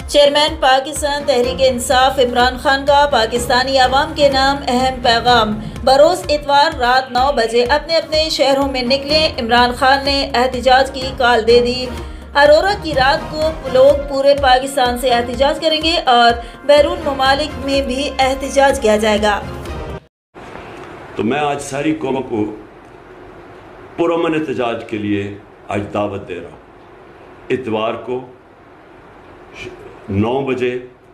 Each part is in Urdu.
چیئرمین پاکستان تحریک انصاف عمران خان کا پاکستانی عوام کے نام اہم پیغام۔ بروز اتوار رات 9 بجے اپنے اپنے شہروں میں نکلیں۔ عمران خان نے احتجاج کی کال دے دی۔ ارورا کی رات کو لوگ پورے پاکستان سے احتجاج کریں گے اور بیرون ممالک میں بھی احتجاج کیا جائے گا۔ تو میں آج ساری قوم کو پرامن احتجاج کے لیے آج دعوت دے رہا ہوں۔ اتوار کو 9 بجے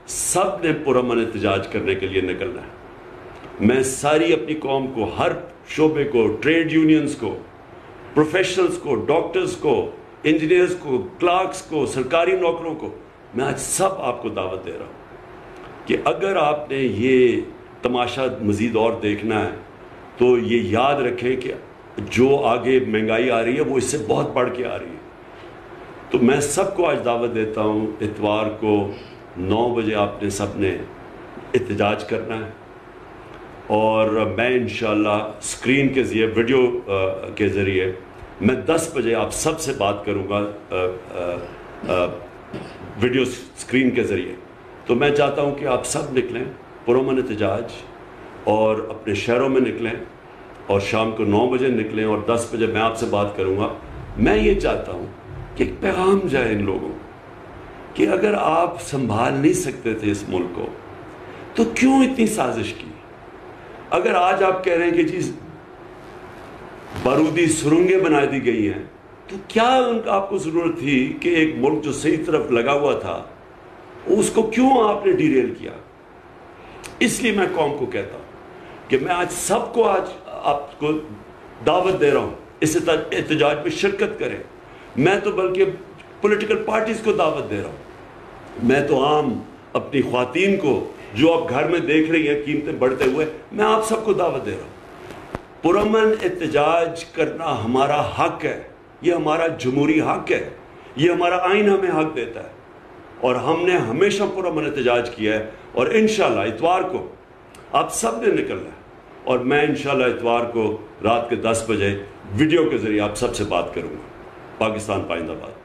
سب نے پرامن احتجاج کرنے کے لیے نکلنا ہے۔ میں ساری اپنی قوم کو، ہر شعبے کو، ٹریڈ یونینز کو، پروفیشنلز کو، ڈاکٹرز کو، انجینئرز کو، کلرکس کو، سرکاری نوکروں کو، میں آج سب آپ کو دعوت دے رہا ہوں کہ اگر آپ نے یہ تماشا مزید اور دیکھنا ہے تو یہ یاد رکھیں کہ جو آگے مہنگائی آ رہی ہے وہ اس سے بہت بڑھ کے آ رہی ہے۔ تو میں سب کو آج دعوت دیتا ہوں، اتوار کو 9 بجے آپ نے سب نے احتجاج کرنا ہے، اور میں انشاءاللہ اسکرین کے ذریعے، ویڈیو کے ذریعے میں 10 بجے آپ سب سے بات کروں گا ویڈیو اسکرین کے ذریعے۔ تو میں چاہتا ہوں کہ آپ سب نکلیں پرامن احتجاج، اور اپنے شہروں میں نکلیں، اور شام کو 9 بجے نکلیں، اور 10 بجے میں آپ سے بات کروں گا۔ میں یہ چاہتا ہوں کہ ایک پیغام جائے ان لوگوں کہ اگر آپ سنبھال نہیں سکتے تھے اس ملک کو تو کیوں اتنی سازش کی؟ اگر آج آپ کہہ رہے ہیں کہ جی بارودی سرنگیں بنا دی گئی ہیں، تو کیا آپ کو ضرورت تھی کہ ایک ملک جو صحیح طرف لگا ہوا تھا اس کو کیوں آپ نے ڈیریل کیا؟ اس لیے میں قوم کو کہتا ہوں کہ میں آج سب کو، آج آپ کو دعوت دے رہا ہوں اس احتجاج میں شرکت کریں۔ میں تو بلکہ پولیٹیکل پارٹیز کو دعوت دے رہا ہوں، میں تو عام اپنی خواتین کو جو آپ گھر میں دیکھ رہی ہیں قیمتیں بڑھتے ہوئے، میں آپ سب کو دعوت دے رہا ہوں۔ پرامن احتجاج کرنا ہمارا حق ہے، یہ ہمارا جمہوری حق ہے، یہ ہمارا آئین ہمیں حق دیتا ہے، اور ہم نے ہمیشہ پرامن احتجاج کیا ہے، اور انشاءاللہ اتوار کو آپ سب نے نکلنا ہے، اور میں انشاءاللہ اتوار کو رات کے 10 بجے ویڈیو کے ذریعے آپ سب سے بات کروں گا۔ پاکستان پائندہ باد۔